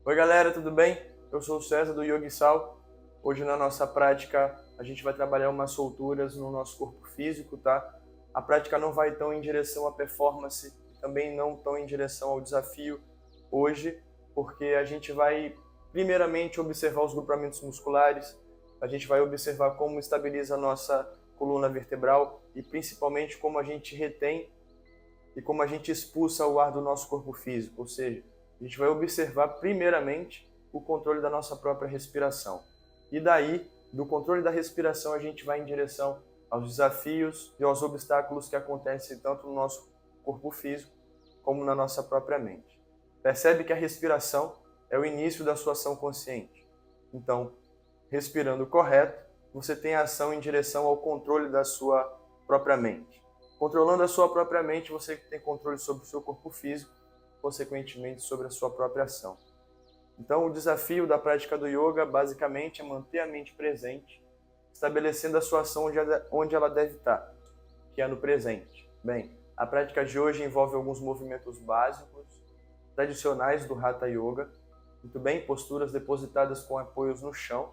Oi galera, tudo bem? Eu sou o César do Yogi Sal. Hoje na nossa prática a gente vai trabalhar umas solturas no nosso corpo físico, tá? A prática não vai tão em direção à performance, também não tão em direção ao desafio hoje, porque a gente vai primeiramente observar os grupamentos musculares, a gente vai observar como estabiliza a nossa coluna vertebral e principalmente como a gente retém e como a gente expulsa o ar do nosso corpo físico, ou seja, a gente vai observar primeiramente o controle da nossa própria respiração. E daí, do controle da respiração, a gente vai em direção aos desafios e aos obstáculos que acontecem tanto no nosso corpo físico como na nossa própria mente. Percebe que a respiração é o início da sua ação consciente. Então, respirando correto, você tem a ação em direção ao controle da sua própria mente. Controlando a sua própria mente, você tem controle sobre o seu corpo físico, consequentemente sobre a sua própria ação. Então, o desafio da prática do yoga, basicamente, é manter a mente presente, estabelecendo a sua ação onde ela deve estar, que é no presente. Bem, a prática de hoje envolve alguns movimentos básicos, tradicionais do Hatha Yoga, muito bem, posturas depositadas com apoios no chão,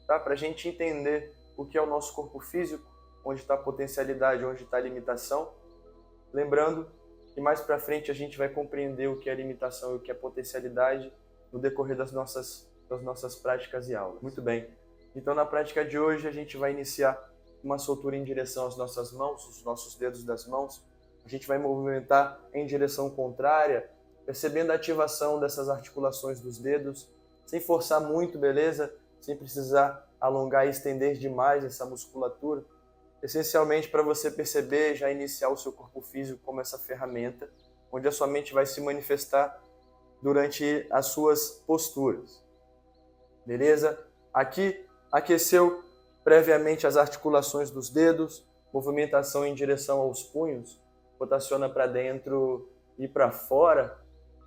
tá? Para a gente entender o que é o nosso corpo físico, onde está a potencialidade, onde está a limitação. Lembrando que mais para frente a gente vai compreender o que é limitação e o que é potencialidade no decorrer das nossas práticas e aulas. Muito bem. Então, na prática de hoje, a gente vai iniciar uma soltura em direção às nossas mãos, os nossos dedos das mãos. A gente vai movimentar em direção contrária, percebendo a ativação dessas articulações dos dedos, sem forçar muito, beleza? Sem precisar alongar e estender demais essa musculatura. Essencialmente para você perceber, já iniciar o seu corpo físico como essa ferramenta, onde a sua mente vai se manifestar durante as suas posturas. Beleza? Aqui, aqueceu previamente as articulações dos dedos, movimentação em direção aos punhos, rotaciona para dentro e para fora,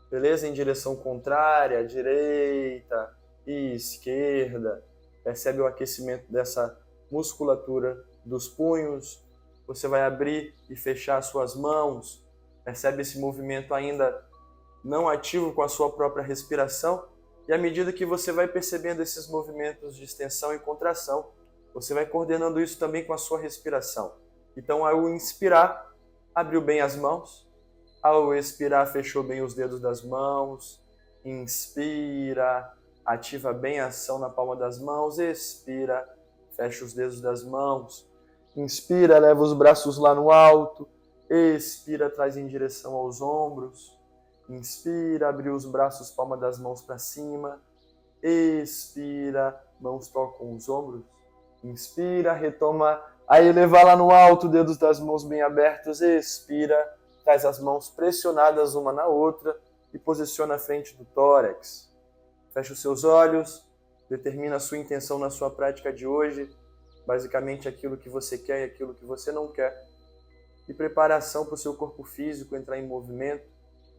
beleza? Em direção contrária, direita e esquerda. Percebe o aquecimento dessa musculatura dos punhos. Você vai abrir e fechar suas mãos. Percebe esse movimento ainda não ativo com a sua própria respiração. E à medida que você vai percebendo esses movimentos de extensão e contração, você vai coordenando isso também com a sua respiração. Então, ao inspirar, abriu bem as mãos. Ao expirar, fechou bem os dedos das mãos. Inspira, ativa bem a ação na palma das mãos. Expira, fecha os dedos das mãos. Inspira, leva os braços lá no alto. Expira, traz em direção aos ombros. Inspira, abriu os braços, palma das mãos para cima. Expira, mãos tocam os ombros. Inspira, retoma a elevar lá no alto, dedos das mãos bem abertos. Expira, traz as mãos pressionadas uma na outra e posiciona a frente do tórax. Fecha os seus olhos, determina a sua intenção na sua prática de hoje, basicamente aquilo que você quer e aquilo que você não quer. E preparação para o seu corpo físico entrar em movimento,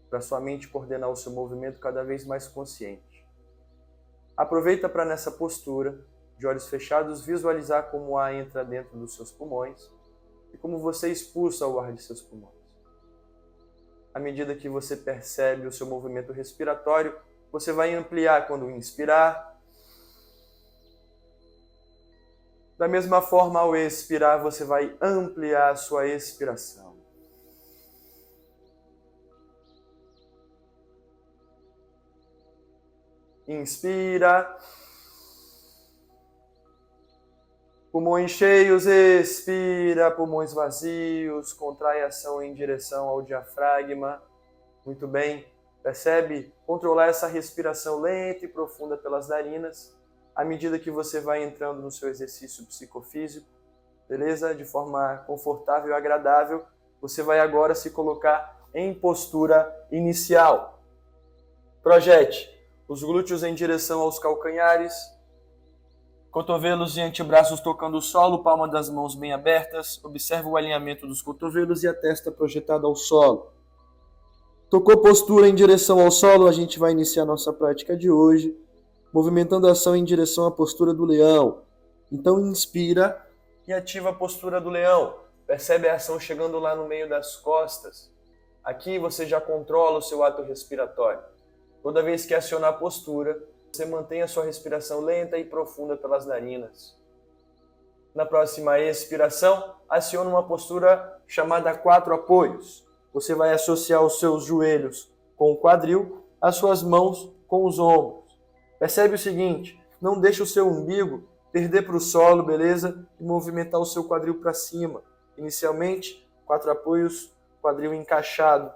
para sua mente coordenar o seu movimento cada vez mais consciente. Aproveita para nessa postura, de olhos fechados, visualizar como o ar entra dentro dos seus pulmões e como você expulsa o ar de seus pulmões. À medida que você percebe o seu movimento respiratório, você vai ampliar quando inspirar. Da mesma forma, ao expirar, você vai ampliar a sua expiração. Inspira. Pulmões cheios, expira. Pulmões vazios, contrai a ação em direção ao diafragma. Muito bem. Percebe? Controlar essa respiração lenta e profunda pelas narinas, à medida que você vai entrando no seu exercício psicofísico, beleza? De forma confortável e agradável, você vai agora se colocar em postura inicial. Projete os glúteos em direção aos calcanhares, cotovelos e antebraços tocando o solo, palma das mãos bem abertas. Observa o alinhamento dos cotovelos e a testa projetada ao solo. Tocou postura em direção ao solo, a gente vai iniciar nossa prática de hoje, movimentando a ação em direção à postura do leão. Então inspira e ativa a postura do leão. Percebe a ação chegando lá no meio das costas. Aqui você já controla o seu ato respiratório. Toda vez que acionar a postura, você mantém a sua respiração lenta e profunda pelas narinas. Na próxima expiração, aciona uma postura chamada 4 apoios. Você vai associar os seus joelhos com o quadril, as suas mãos com os ombros. Percebe o seguinte, não deixe o seu umbigo perder para o solo, beleza? E movimentar o seu quadril para cima. Inicialmente, 4 apoios, quadril encaixado.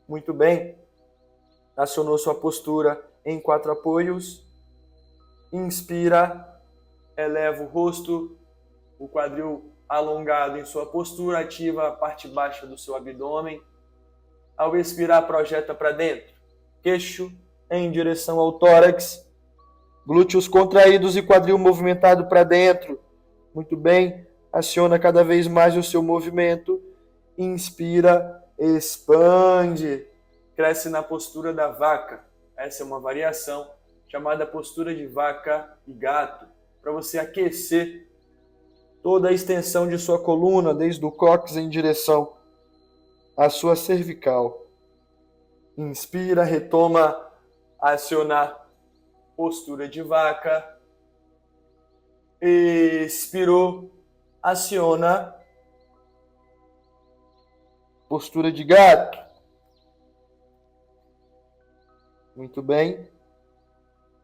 Muito bem. Acionou sua postura em 4 apoios. Inspira, eleva o rosto, o quadril alongado em sua postura, ativa a parte baixa do seu abdômen. Ao expirar, projeta para dentro. Queixo em direção ao tórax. Glúteos contraídos e quadril movimentado para dentro. Muito bem. Aciona cada vez mais o seu movimento. Inspira, expande. Cresce na postura da vaca. Essa é uma variação chamada postura de vaca e gato, para você aquecer toda a extensão de sua coluna, desde o cóccix em direção à sua cervical. Inspira, retoma, acionar postura de vaca. Expirou, aciona postura de gato. Muito bem.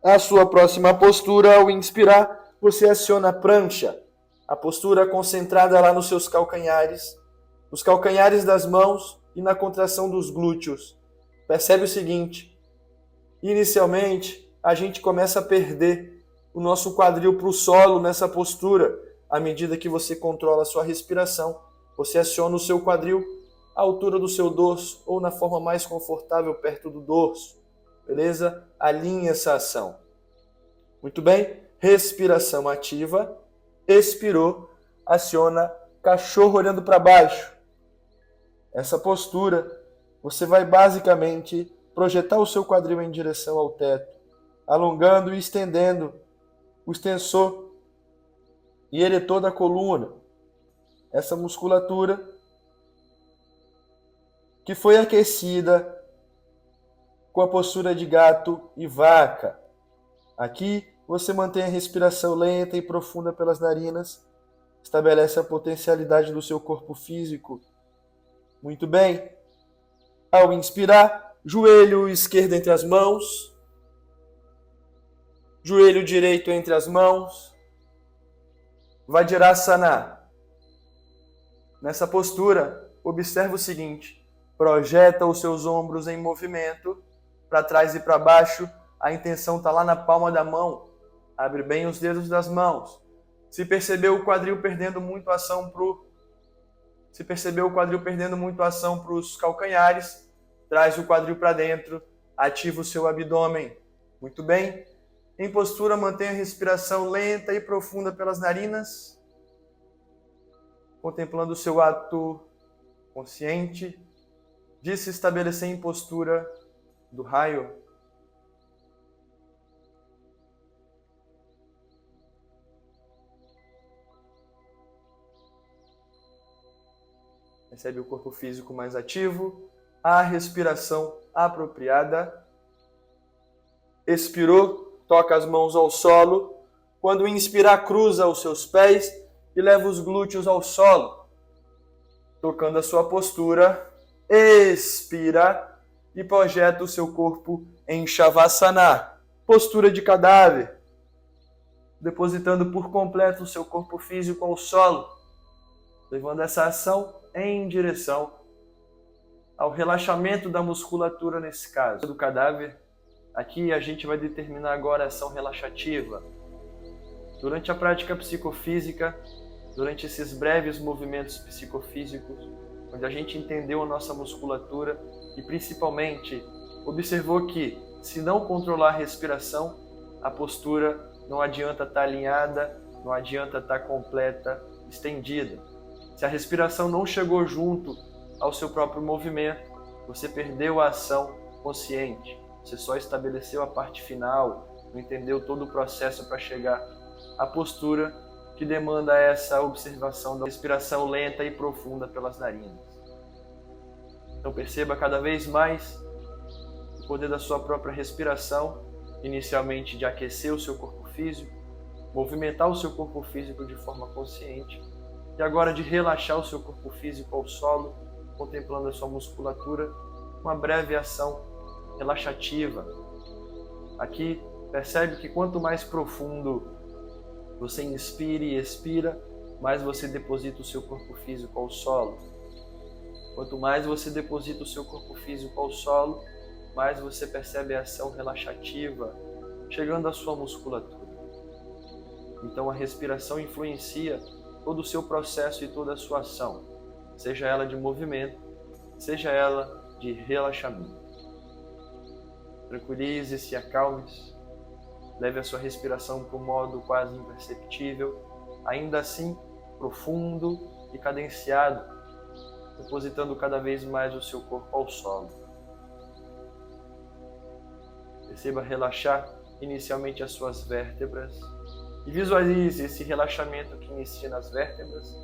A sua próxima postura, ao inspirar, você aciona a prancha. A postura concentrada lá nos seus calcanhares, nos calcanhares das mãos e na contração dos glúteos. Percebe o seguinte, inicialmente a gente começa a perder o nosso quadril para o solo nessa postura. À medida que você controla a sua respiração, você aciona o seu quadril à altura do seu dorso ou na forma mais confortável perto do dorso. Beleza? Alinhe essa ação. Muito bem. Respiração ativa. Expirou. Aciona cachorro olhando para baixo. Essa postura, você vai basicamente projetar o seu quadril em direção ao teto, alongando e estendendo o extensor e eretor da coluna. Essa musculatura que foi aquecida com a postura de gato e vaca. Aqui você mantém a respiração lenta e profunda pelas narinas, estabelece a potencialidade do seu corpo físico. Muito bem. Ao inspirar, joelho esquerdo entre as mãos, joelho direito entre as mãos, Vajrasana. Nessa postura, observa o seguinte, projeta os seus ombros em movimento, para trás e para baixo, a intenção está lá na palma da mão. Abre bem os dedos das mãos. Se percebeu o quadril perdendo muito ação para os calcanhares, traz o quadril para dentro, ativa o seu abdômen. Muito bem. Em postura, mantenha a respiração lenta e profunda pelas narinas, contemplando o seu ato consciente de se estabelecer em postura do raio. Percebe o corpo físico mais ativo, a respiração apropriada. Expirou, toca as mãos ao solo. Quando inspirar, cruza os seus pés e leva os glúteos ao solo, tocando a sua postura. Expira e projeta o seu corpo em Shavasana, postura de cadáver, depositando por completo o seu corpo físico ao solo, levando essa ação em direção ao relaxamento da musculatura, nesse caso, do cadáver. Aqui a gente vai determinar agora a ação relaxativa. Durante a prática psicofísica, durante esses breves movimentos psicofísicos, onde a gente entendeu a nossa musculatura e principalmente observou que, se não controlar a respiração, a postura não adianta estar alinhada, não adianta estar completa, estendida. Se a respiração não chegou junto ao seu próprio movimento, você perdeu a ação consciente. Você só estabeleceu a parte final, não entendeu todo o processo para chegar à postura que demanda essa observação da respiração lenta e profunda pelas narinas. Então perceba cada vez mais o poder da sua própria respiração, inicialmente de aquecer o seu corpo físico, movimentar o seu corpo físico de forma consciente, e agora de relaxar o seu corpo físico ao solo, contemplando a sua musculatura, uma breve ação relaxativa. Aqui, percebe que quanto mais profundo você inspira e expira, mais você deposita o seu corpo físico ao solo. Quanto mais você deposita o seu corpo físico ao solo, mais você percebe a ação relaxativa chegando à sua musculatura. Então a respiração influencia todo o seu processo e toda a sua ação, seja ela de movimento, seja ela de relaxamento. Tranquilize-se, se acalme-se, leve a sua respiração para um modo quase imperceptível, ainda assim profundo e cadenciado, depositando cada vez mais o seu corpo ao solo. Perceba relaxar inicialmente as suas vértebras e visualize esse relaxamento que inicia nas vértebras,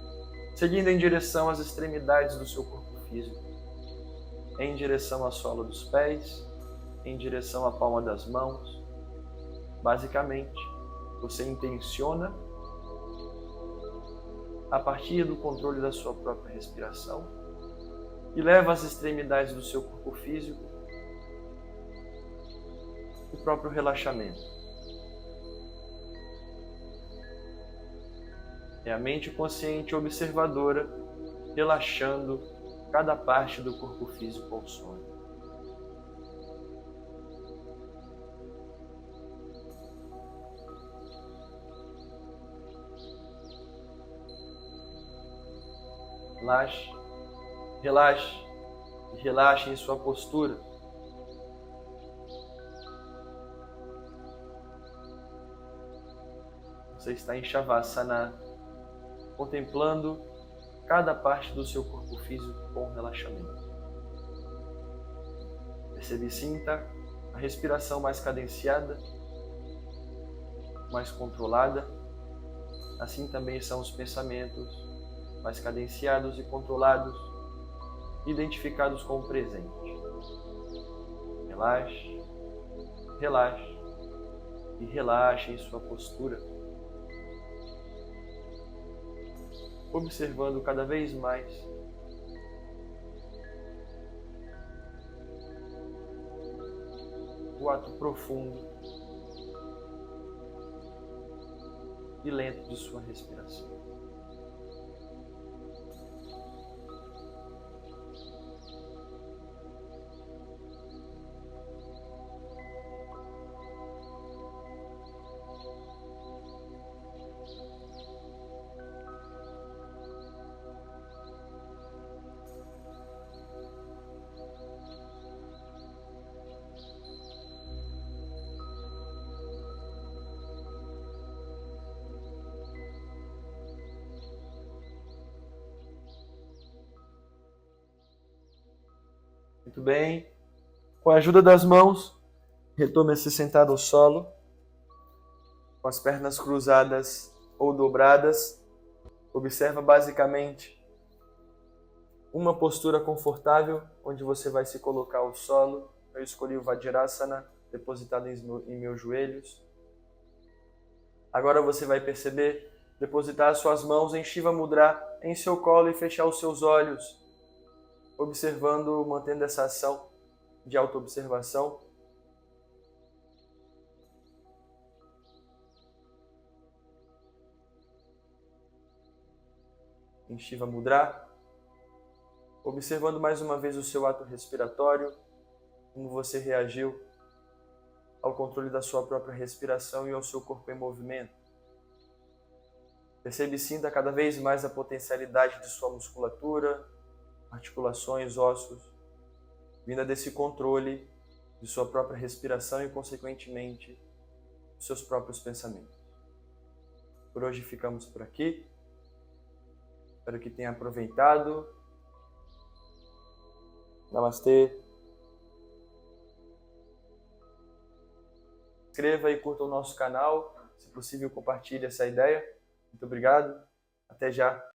seguindo em direção às extremidades do seu corpo físico, em direção à sola dos pés, em direção à palma das mãos. Basicamente, você intenciona, a partir do controle da sua própria respiração, e leva as extremidades do seu corpo físico o próprio relaxamento. É a mente consciente observadora relaxando cada parte do corpo físico ao sono. Relaxe, relaxe e relaxe em sua postura. Você está em Shavasana, contemplando cada parte do seu corpo físico com relaxamento. Percebe e sinta a respiração mais cadenciada, mais controlada. Assim também são os pensamentos mais cadenciados e controlados, identificados com o presente. Relaxe, relaxe e relaxe em sua postura, observando cada vez mais o ato profundo e lento de sua respiração. Muito bem. Com a ajuda das mãos, retome-se sentado ao solo, com as pernas cruzadas ou dobradas. Observa basicamente uma postura confortável, onde você vai se colocar ao solo. Eu escolhi o Vajrasana, depositado em meus joelhos. Agora você vai perceber depositar as suas mãos em Shiva Mudra em seu colo e fechar os seus olhos, observando, mantendo essa ação de autoobservação. Em Shiva Mudra, observando mais uma vez o seu ato respiratório, como você reagiu ao controle da sua própria respiração e ao seu corpo em movimento. Percebe e sinta cada vez mais a potencialidade de sua musculatura, articulações, ossos, vinda desse controle de sua própria respiração e, consequentemente, dos seus próprios pensamentos. Por hoje ficamos por aqui. Espero que tenha aproveitado. Namastê. Inscreva e curta o nosso canal. Se possível, compartilhe essa ideia. Muito obrigado. Até já.